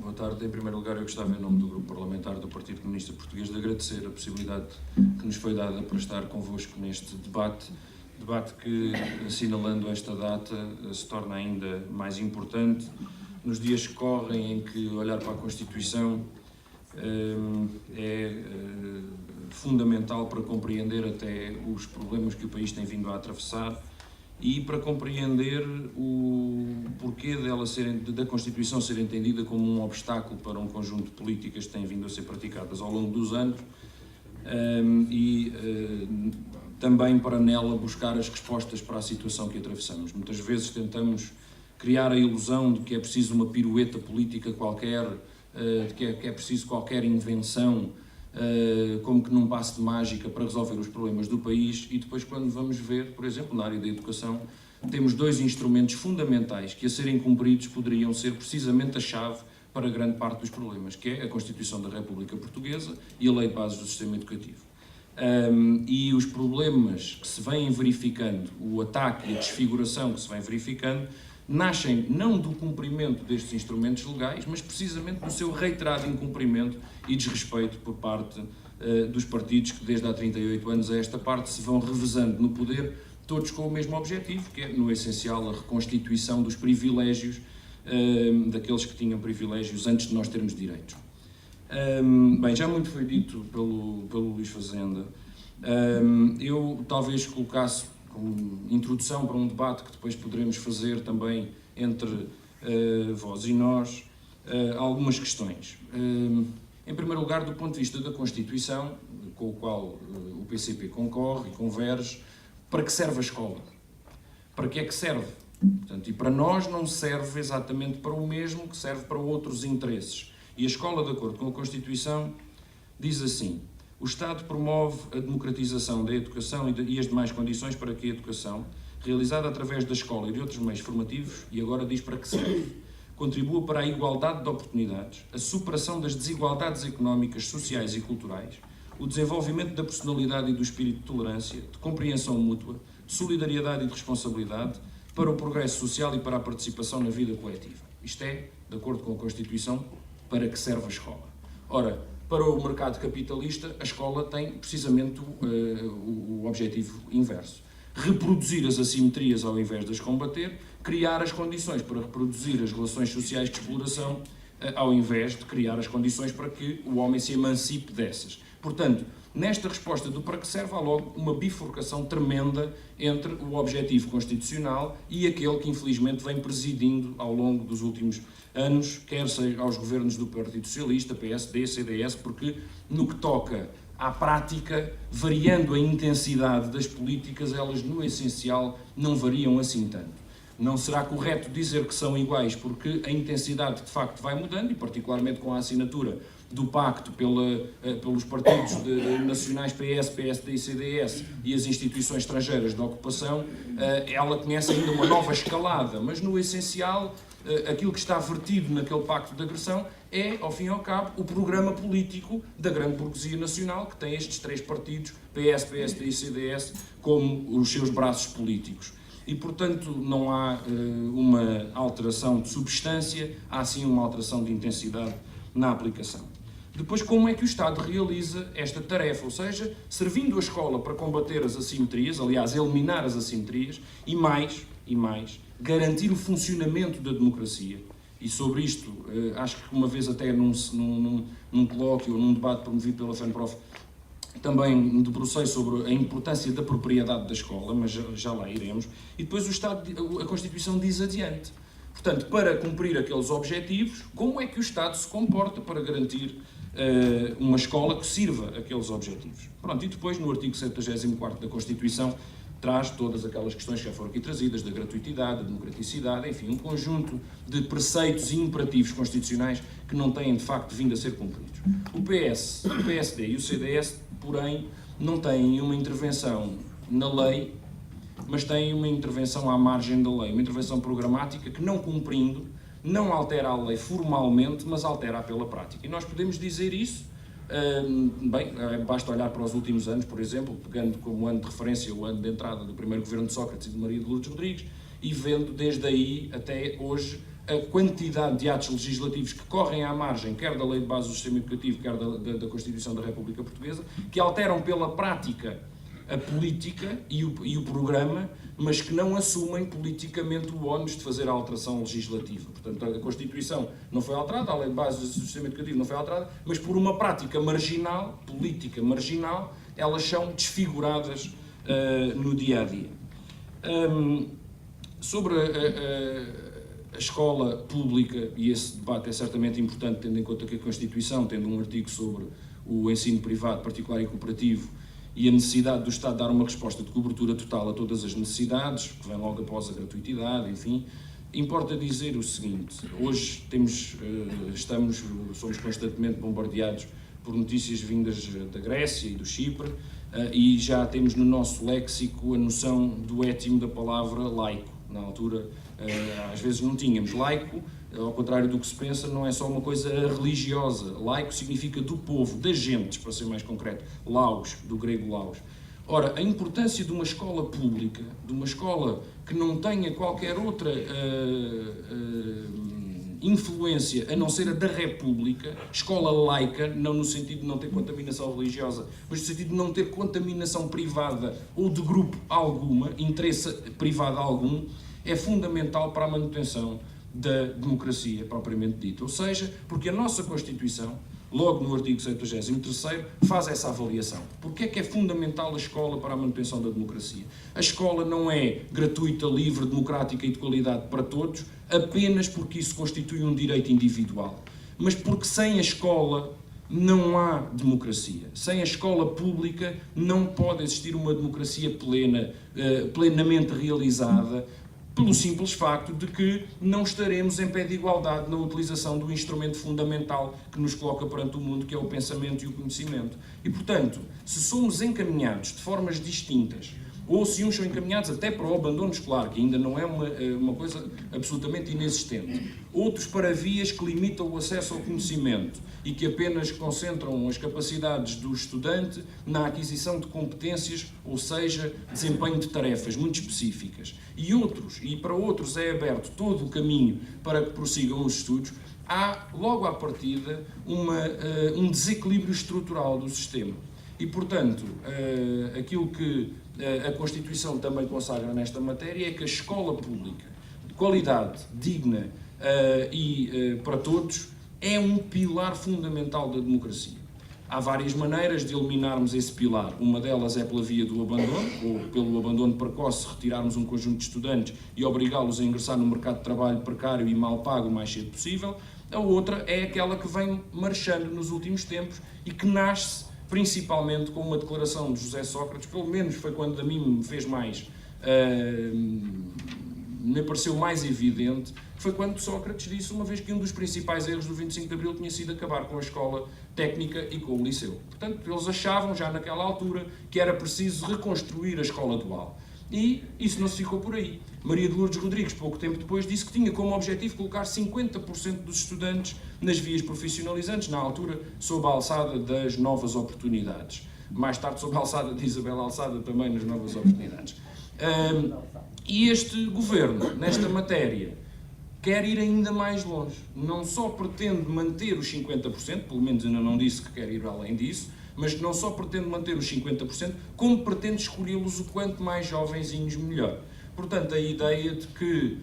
Boa tarde. Em primeiro lugar, eu gostava, em nome do Grupo Parlamentar do Partido Comunista Português, de agradecer a possibilidade que nos foi dada para estar convosco neste debate que, assinalando esta data, se torna ainda mais importante nos dias que correm, em que olhar para a Constituição é fundamental para compreender até os problemas que o país tem vindo a atravessar e para compreender o porquê da Constituição ser entendida como um obstáculo para um conjunto de políticas que têm vindo a ser praticadas ao longo dos anos também para nela buscar as respostas para a situação que atravessamos. Muitas vezes tentamos criar a ilusão de que é preciso uma pirueta política qualquer, de que é preciso qualquer invenção, como que num passe de mágica para resolver os problemas do país, e depois, quando vamos ver, por exemplo, na área da educação, temos dois instrumentos fundamentais que, a serem cumpridos, poderiam ser precisamente a chave para grande parte dos problemas, que é a Constituição da República Portuguesa e a Lei de Bases do Sistema Educativo. E os problemas que se vêm verificando, o ataque e a desfiguração que se vem verificando, nascem não do cumprimento destes instrumentos legais, mas precisamente do seu reiterado incumprimento e desrespeito por parte dos partidos que desde há 38 anos a esta parte se vão revezando no poder, todos com o mesmo objetivo, que é, no essencial, a reconstituição dos privilégios daqueles que tinham privilégios antes de nós termos direitos. Bem, já muito foi dito pelo Luís Fazenda. Eu talvez colocasse como introdução para um debate que depois poderemos fazer também entre vós e nós, algumas questões. Em primeiro lugar, do ponto de vista da Constituição, com o qual o PCP concorre e converge, para que serve a escola? Para que é que serve? Portanto, e para nós não serve exatamente para o mesmo que serve para outros interesses. E a escola, de acordo com a Constituição, diz assim: o Estado promove a democratização da educação e as demais condições para que a educação, realizada através da escola e de outros meios formativos, e agora diz para que serve, contribua para a igualdade de oportunidades, a superação das desigualdades económicas, sociais e culturais, o desenvolvimento da personalidade e do espírito de tolerância, de compreensão mútua, de solidariedade e de responsabilidade, para o progresso social e para a participação na vida coletiva. Isto é, de acordo com a Constituição, para que serve a escola. Ora, para o mercado capitalista, a escola tem precisamente o objetivo inverso. Reproduzir as assimetrias ao invés de as combater, criar as condições para reproduzir as relações sociais de exploração ao invés de criar as condições para que o homem se emancipe dessas. Portanto, nesta resposta do para que serve, há logo uma bifurcação tremenda entre o objetivo constitucional e aquele que infelizmente vem presidindo ao longo dos últimos anos, quer seja aos governos do Partido Socialista, PSD, CDS, porque no que toca à prática, variando a intensidade das políticas, elas no essencial não variam assim tanto. Não será correto dizer que são iguais, porque a intensidade de facto vai mudando, e particularmente com a assinatura do pacto pelos partidos nacionais PS, PSD e CDS e as instituições estrangeiras de ocupação, ela conhece ainda uma nova escalada, mas no essencial aquilo que está vertido naquele pacto de agressão é, ao fim e ao cabo, o programa político da grande burguesia nacional, que tem estes três partidos, PS, PSD e CDS, como os seus braços políticos. E, portanto, não há uma alteração de substância, há sim uma alteração de intensidade na aplicação. Depois, como é que o Estado realiza esta tarefa? Ou seja, servindo a escola para combater as assimetrias, aliás, eliminar as assimetrias, e mais, garantir o funcionamento da democracia. E sobre isto, acho que uma vez até num colóquio ou num debate promovido pela FENPROF, também me debrucei sobre a importância da propriedade da escola, mas já lá iremos. E depois a Constituição diz adiante. Portanto, para cumprir aqueles objetivos, como é que o Estado se comporta para garantir uma escola que sirva aqueles objetivos? Pronto, e depois, no artigo 74º da Constituição, traz todas aquelas questões que já foram aqui trazidas, da gratuitidade, da democraticidade, enfim, um conjunto de preceitos e imperativos constitucionais que não têm, de facto, vindo a ser cumpridos. O PS, o PSD e o CDS, porém, não têm uma intervenção na lei, mas têm uma intervenção à margem da lei, uma intervenção programática que, não cumprindo, não altera a lei formalmente, mas altera-a pela prática. E nós podemos dizer isso, basta olhar para os últimos anos, por exemplo, pegando como ano de referência o ano de entrada do primeiro governo de Sócrates e de Maria de Lourdes Rodrigues, e vendo desde aí até hoje a quantidade de atos legislativos que correm à margem, quer da Lei de Base do Sistema Educativo, quer da Constituição da República Portuguesa, que alteram pela prática a política e o programa, mas que não assumem politicamente o ónus de fazer a alteração legislativa. Portanto, a Constituição não foi alterada, a Lei de Base do Sistema Educativo não foi alterada, mas por uma prática marginal, política marginal, elas são desfiguradas no dia-a-dia. Sobre a escola pública, e esse debate é certamente importante, tendo em conta que a Constituição, tendo um artigo sobre o ensino privado, particular e cooperativo, e a necessidade do Estado dar uma resposta de cobertura total a todas as necessidades, que vem logo após a gratuitidade, enfim, importa dizer o seguinte: hoje somos constantemente bombardeados por notícias vindas da Grécia e do Chipre, e já temos no nosso léxico a noção do étimo da palavra laico. Na altura, às vezes não tínhamos. Laico, ao contrário do que se pensa, não é só uma coisa religiosa. Laico significa do povo, das gentes, para ser mais concreto. Laos, do grego laos. Ora, a importância de uma escola pública, de uma escola que não tenha qualquer outra influência a não ser a da República, escola laica, não no sentido de não ter contaminação religiosa, mas no sentido de não ter contaminação privada ou de grupo alguma, interesse privado algum, é fundamental para a manutenção da democracia propriamente dita. Ou seja, porque a nossa Constituição, logo no artigo 73º, faz essa avaliação. Porque é que é fundamental a escola para a manutenção da democracia? A escola não é gratuita, livre, democrática e de qualidade para todos, apenas porque isso constitui um direito individual. Mas porque sem a escola não há democracia. Sem a escola pública não pode existir uma democracia plena, plenamente realizada, pelo simples facto de que não estaremos em pé de igualdade na utilização do instrumento fundamental que nos coloca perante o mundo, que é o pensamento e o conhecimento. E, portanto, se somos encaminhados de formas distintas, ou se uns são encaminhados até para o abandono escolar, que ainda não é uma coisa absolutamente inexistente, outros para vias que limitam o acesso ao conhecimento e que apenas concentram as capacidades do estudante na aquisição de competências, ou seja, desempenho de tarefas muito específicas, e para outros é aberto todo o caminho para que prossigam os estudos, há logo à partida um desequilíbrio estrutural do sistema. E, portanto, aquilo que a Constituição também consagra nesta matéria é que a escola pública, de qualidade, digna e para todos, é um pilar fundamental da democracia. Há várias maneiras de eliminarmos esse pilar. Uma delas é pela via do abandono, ou pelo abandono precoce, retirarmos um conjunto de estudantes e obrigá-los a ingressar no mercado de trabalho precário e mal pago o mais cedo possível. A outra é aquela que vem marchando nos últimos tempos e que nasce principalmente com uma declaração de José Sócrates, pelo menos foi quando a mim me fez mais, me pareceu mais evidente, foi quando Sócrates disse uma vez que um dos principais erros do 25 de Abril tinha sido acabar com a escola técnica e com o liceu. Portanto, eles achavam já naquela altura que era preciso reconstruir a escola dual. E isso não se ficou por aí. Maria de Lourdes Rodrigues, pouco tempo depois, disse que tinha como objetivo colocar 50% dos estudantes nas vias profissionalizantes, na altura, sob a alçada das novas oportunidades. Mais tarde, sob a alçada de Isabel Alçada, também nas novas oportunidades. E este governo, nesta matéria, quer ir ainda mais longe. Não só pretende manter os 50%, pelo menos ainda não disse que quer ir além disso, mas que não só pretende manter os 50%, como pretende escolhê-los o quanto mais jovenzinhos melhor. Portanto, a ideia de que,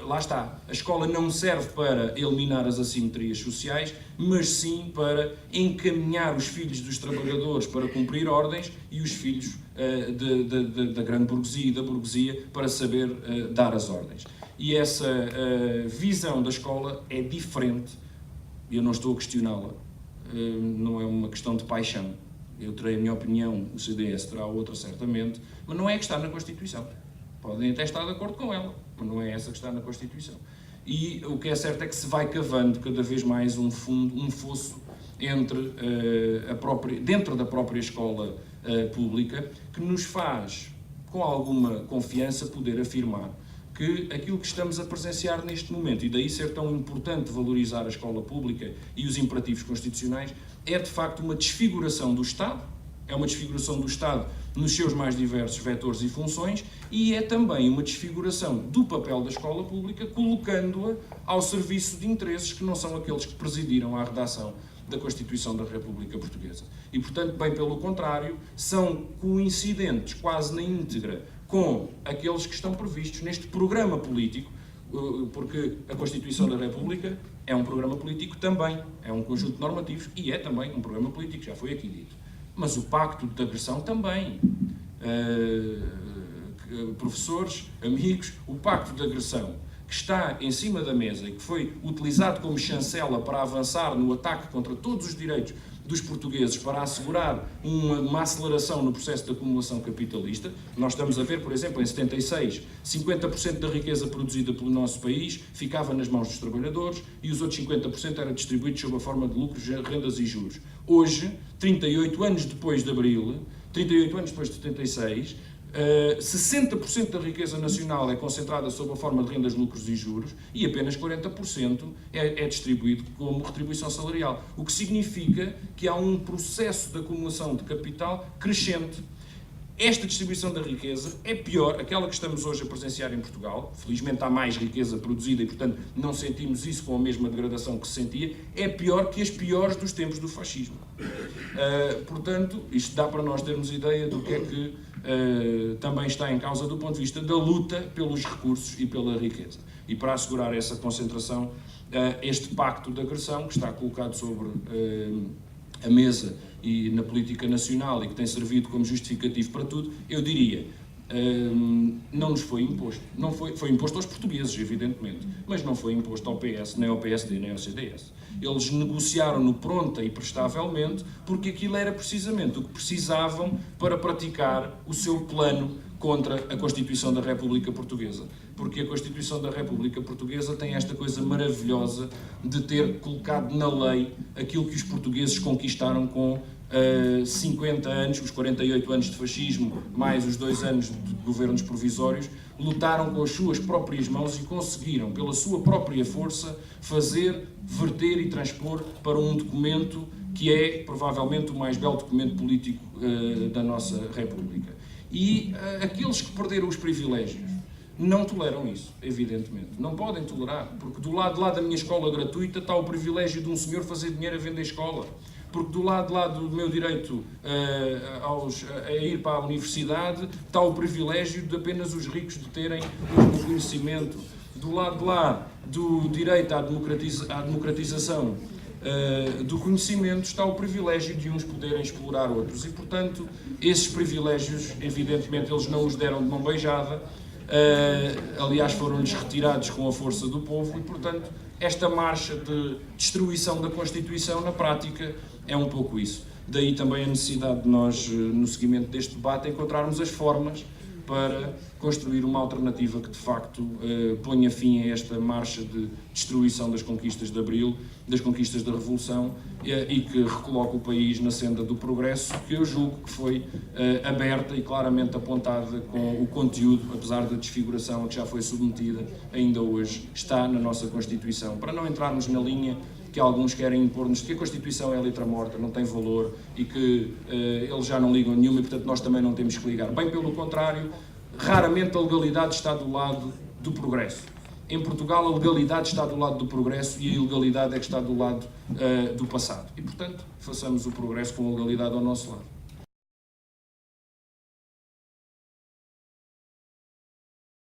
lá está, a escola não serve para eliminar as assimetrias sociais, mas sim para encaminhar os filhos dos trabalhadores para cumprir ordens e os filhos da grande burguesia e da burguesia para saber dar as ordens. E essa visão da escola é diferente, e eu não estou a questioná-la, não é uma questão de paixão. Eu terei a minha opinião, o CDS terá outra certamente, mas não é a que está na Constituição. Podem até estar de acordo com ela, mas não é essa que está na Constituição. E o que é certo é que se vai cavando cada vez mais um fosso entre dentro da própria escola pública, que nos faz, com alguma confiança, poder afirmar que aquilo que estamos a presenciar neste momento, e daí ser tão importante valorizar a escola pública e os imperativos constitucionais, é de facto uma desfiguração do Estado, é uma desfiguração do Estado nos seus mais diversos vetores e funções, e é também uma desfiguração do papel da escola pública, colocando-a ao serviço de interesses que não são aqueles que presidiram à redação da Constituição da República Portuguesa. E, portanto, bem pelo contrário, são coincidentes quase na íntegra com aqueles que estão previstos neste programa político, porque a Constituição da República é um programa político também, é um conjunto de normativos e é também um programa político, já foi aqui dito. Mas o Pacto de Agressão também. Professores, amigos, o Pacto de Agressão que está em cima da mesa e que foi utilizado como chancela para avançar no ataque contra todos os direitos dos portugueses, para assegurar uma aceleração no processo de acumulação capitalista. Nós estamos a ver, por exemplo, em 76, 50% da riqueza produzida pelo nosso país ficava nas mãos dos trabalhadores e os outros 50% era distribuído sob a forma de lucros, rendas e juros. Hoje, 38 anos depois de Abril, 38 anos depois de 76, 60% da riqueza nacional é concentrada sob a forma de rendas, lucros e juros e apenas 40% é distribuído como retribuição salarial, o que significa que há um processo de acumulação de capital crescente. Esta distribuição da riqueza é pior, aquela que estamos hoje a presenciar em Portugal. Felizmente há mais riqueza produzida e, portanto, não sentimos isso com a mesma degradação que se sentia. É pior que as piores dos tempos do fascismo. Portanto, isto dá para nós termos ideia do que é que também está em causa do ponto de vista da luta pelos recursos e pela riqueza. E para assegurar essa concentração, este pacto de agressão que está colocado sobre a mesa e na política nacional e que tem servido como justificativo para tudo, eu diria, não nos foi imposto. Não foi imposto aos portugueses, evidentemente, mas não foi imposto ao PS, nem ao PSD, nem ao CDS. Eles negociaram-no pronta e prestavelmente porque aquilo era precisamente o que precisavam para praticar o seu plano contra a Constituição da República Portuguesa. Porque a Constituição da República Portuguesa tem esta coisa maravilhosa de ter colocado na lei aquilo que os portugueses conquistaram com 50 anos, os 48 anos de fascismo, mais os 2 anos de governos provisórios, lutaram com as suas próprias mãos e conseguiram, pela sua própria força, fazer, verter e transpor para um documento que é, provavelmente, o mais belo documento político da nossa República. E aqueles que perderam os privilégios não toleram isso, evidentemente. Não podem tolerar, porque do lado de lá da minha escola gratuita está o privilégio de um senhor fazer dinheiro a vender escola. Porque do lado de lá do meu direito a ir para a universidade está o privilégio de apenas os ricos de terem o conhecimento. Do lado de lá do direito à democratização do conhecimento está o privilégio de uns poderem explorar outros. E, portanto, esses privilégios, evidentemente, eles não os deram de mão beijada, aliás, foram-lhes retirados com a força do povo e, portanto, esta marcha de destruição da Constituição, na prática, é um pouco isso. Daí também a necessidade de nós, no seguimento deste debate, encontrarmos as formas para construir uma alternativa que, de facto, ponha fim a esta marcha de destruição das conquistas de Abril, das conquistas da Revolução, e que recoloque o país na senda do progresso, que eu julgo que foi aberta e claramente apontada com o conteúdo, apesar da desfiguração a que já foi submetida, ainda hoje está na nossa Constituição. Para não entrarmos na linha que alguns querem impor-nos de que a Constituição é letra morta, não tem valor e que eles já não ligam nenhuma e, portanto, nós também não temos que ligar. Bem pelo contrário, raramente a legalidade está do lado do progresso. Em Portugal, a legalidade está do lado do progresso e a ilegalidade é que está do lado do passado. E, portanto, façamos o progresso com a legalidade ao nosso lado.